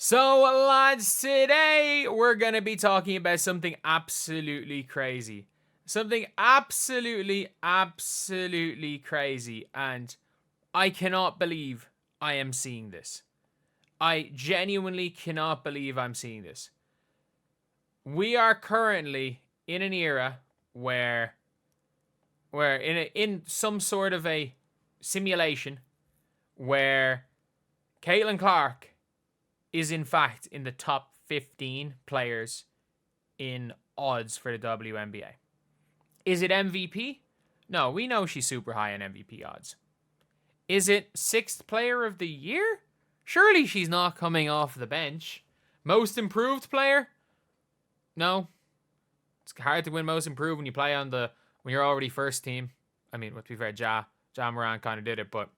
So, lads, today we're going to be talking about something absolutely crazy. Something absolutely crazy. And I cannot believe I am seeing this. I genuinely cannot believe I'm seeing this. We are currently in an era where in some sort of a simulation where Caitlin Clark is in fact in the top 15 players in odds for the WNBA. Is it MVP? No, we know she's super high in MVP odds. Is it 6th player of the year? Surely she's not coming off the bench. Most improved player? No. It's hard to win most improved when you play on when you're already first team. I mean, to be fair, Ja Moran kind of did it, but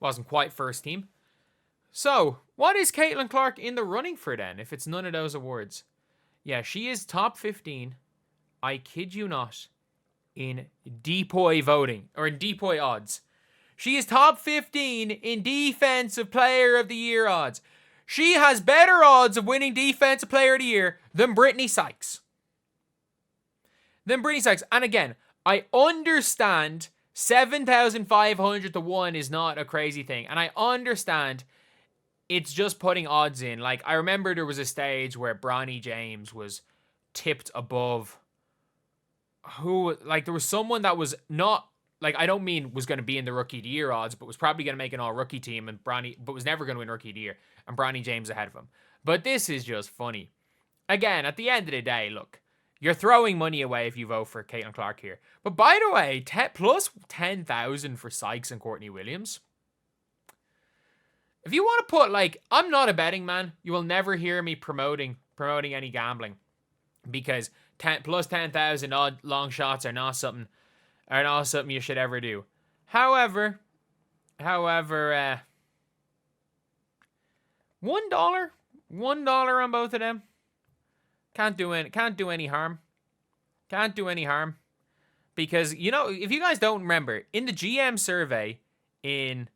wasn't quite first team. So, what is Caitlin Clark in the running for then, if it's none of those awards? Yeah, she is top 15, I kid you not, in DPOY voting, or in DPOY odds. She is top 15 in Defensive Player of the Year odds. She has better odds of winning Defensive Player of the Year than Brittany Sykes. And again, I understand 7,500 to 1 is not a crazy thing, and I understand it's just putting odds in. Like, I remember there was a stage where Bronny James was tipped above there was someone that was not, I don't mean was going to be in the Rookie of the Year odds, but was probably going to make an all-rookie team, but was never going to win Rookie of the Year, and Bronny James ahead of him. But this is just funny. Again, at the end of the day, look, you're throwing money away if you vote for Caitlin Clark here. But by the way, plus 10,000 for Sykes and Courtney Williams. If you want to put, I'm not a betting man. You will never hear me promoting any gambling, because plus 10,000 odd long shots are not something you should ever do. However, $1 on both of them can't do any harm. Can't do any harm, because if you guys don't remember, in the GM survey in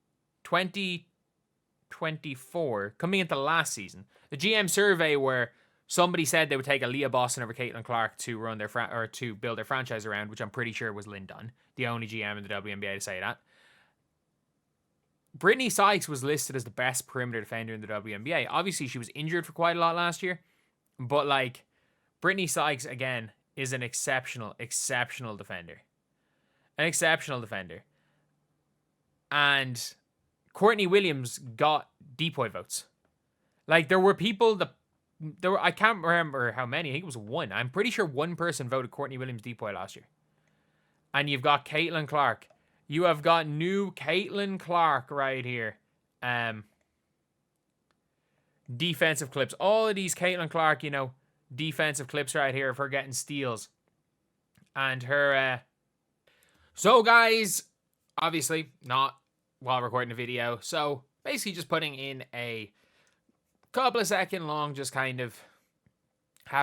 2024, coming into last season, the GM survey where somebody said they would take Aaliyah Boston over Caitlin Clark to run their to build their franchise around, which I'm pretty sure was Lynn Dunn, the only GM in the WNBA to say that. Brittany Sykes was listed as the best perimeter defender in the WNBA. Obviously, she was injured for quite a lot last year, but Brittany Sykes again is an exceptional defender. An exceptional defender. And Courtney Williams got DPOY votes. There were people that I can't remember how many. I think it was one. I'm pretty sure one person voted Courtney Williams DPOY last year. And you've got Caitlin Clark. You have got new Caitlin Clark right here. Defensive clips. All of these Caitlin Clark, defensive clips right here of her getting steals. And her... So, guys, obviously not while recording the video. So, basically just putting in a couple of second long, just kind of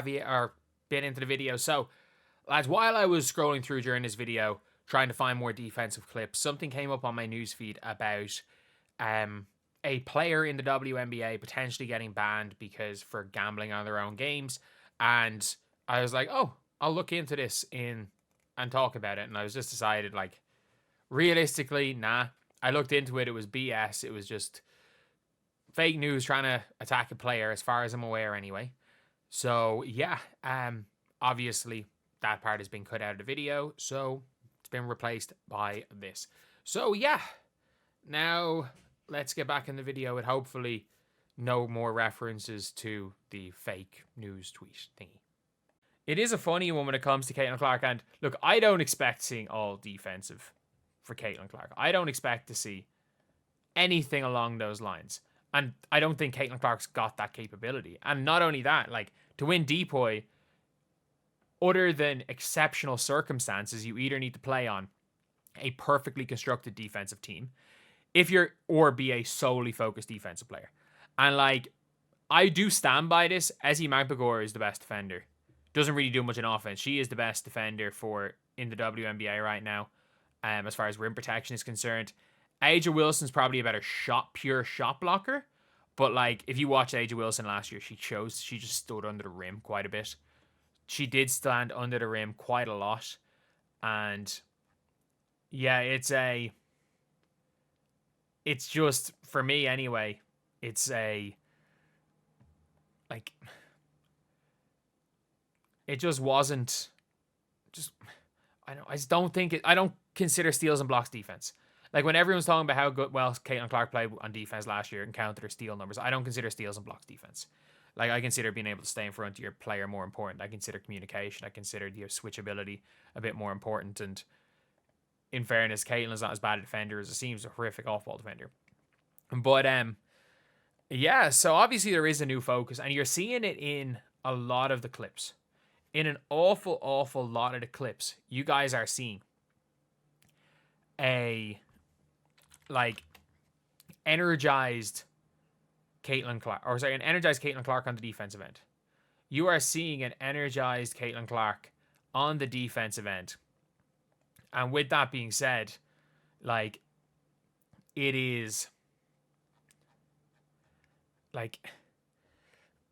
bit into the video. So, lads, while I was scrolling through during this video, trying to find more defensive clips, something came up on my newsfeed about a player in the WNBA potentially getting banned for gambling on their own games. And I was like, oh, I'll look into this and talk about it. And I was just decided, realistically, nah. I looked into it. It was BS. It was just fake news trying to attack a player, as far as I'm aware anyway. So, yeah. Obviously, that part has been cut out of the video. So, it's been replaced by this. So, yeah. Now, let's get back in the video and hopefully no more references to the fake news tweet thingy. It is a funny one when it comes to Caitlin Clark. And, look, I don't expect seeing all defensive for Caitlin Clark. I don't expect to see anything along those lines. And I don't think Caitlin Clark's got that capability. And not only that, to win DPOY, other than exceptional circumstances, you either need to play on a perfectly constructed defensive team, or be a solely focused defensive player. And I do stand by this. Ezzy Magbagor is the best defender. Doesn't really do much in offense. She is the best defender in the WNBA right now. As far as rim protection is concerned. Angel Wilson's probably a better pure shot blocker, But like, if you watch A'ja Wilson last year, she just stood under the rim quite a bit. She did stand under the rim quite a lot. And yeah, it's just, for me anyway, it's like, it just wasn't, I don't consider steals and blocks defense. Like, when everyone's talking about how good, Caitlin Clark played on defense last year and counted her steal numbers, I don't consider steals and blocks defense. Like, I consider being able to stay in front of your player more important. I consider communication. I consider your switchability a bit more important. And in fairness, Caitlin's not as bad a defender as it seems, a horrific off-ball defender. But, yeah, so obviously there is a new focus, and you're seeing it in a lot of the clips. In an awful, awful lot of the clips, you guys are seeing a, like, energized Caitlin Clark, an energized Caitlin Clark on the defensive end. You are seeing an energized Caitlin Clark on the defensive end. And with that being said, like, it is, like,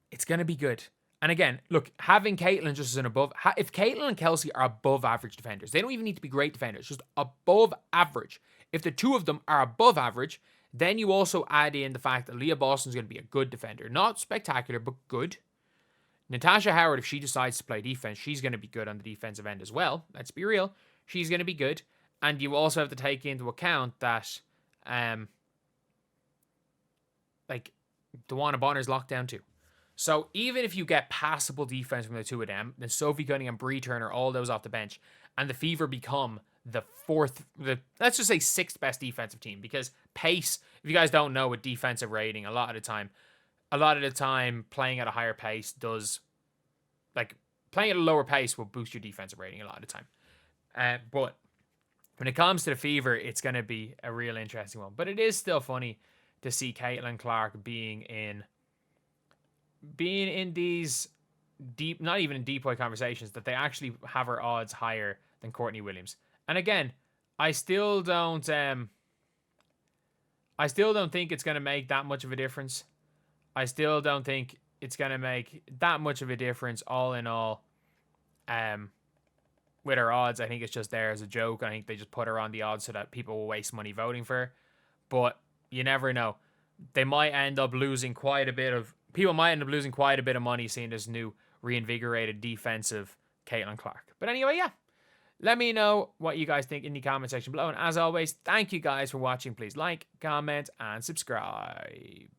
it's going to be good. And again, look, having Caitlin just as an above, if Caitlin and Kelsey are above average defenders, they don't even need to be great defenders, just above average. If the two of them are above average, then you also add in the fact that Leah Boston's going to be a good defender. Not spectacular, but good. Natasha Howard, if she decides to play defense, she's going to be good on the defensive end as well. Let's be real. She's going to be good. And you also have to take into account that, like, DeWanna Bonner's locked down too. So even if you get passable defense from the two of them, then Sophie Cunningham, Bree Turner, all those off the bench, and the Fever become let's just say sixth best defensive team, because pace, if you guys don't know, with defensive rating, a lot of the time playing at a higher pace does, like, playing at a lower pace will boost your defensive rating a lot of the time. But when it comes to the Fever, it's going to be a real interesting one. But it is still funny to see Caitlin Clark being in these deep, not even in DPOY conversations, that they actually have her odds higher than Courtney Williams. And again, I still don't think it's going to make that much of a difference. I still don't think it's going to make that much of a difference all in all. With her odds, I think it's just there as a joke. I think they just put her on the odds so that people will waste money voting for her. But you never know. People might end up losing quite a bit of money seeing this new reinvigorated defensive Caitlin Clark. But anyway, yeah. Let me know what you guys think in the comment section below. And as always, thank you guys for watching. Please like, comment, and subscribe.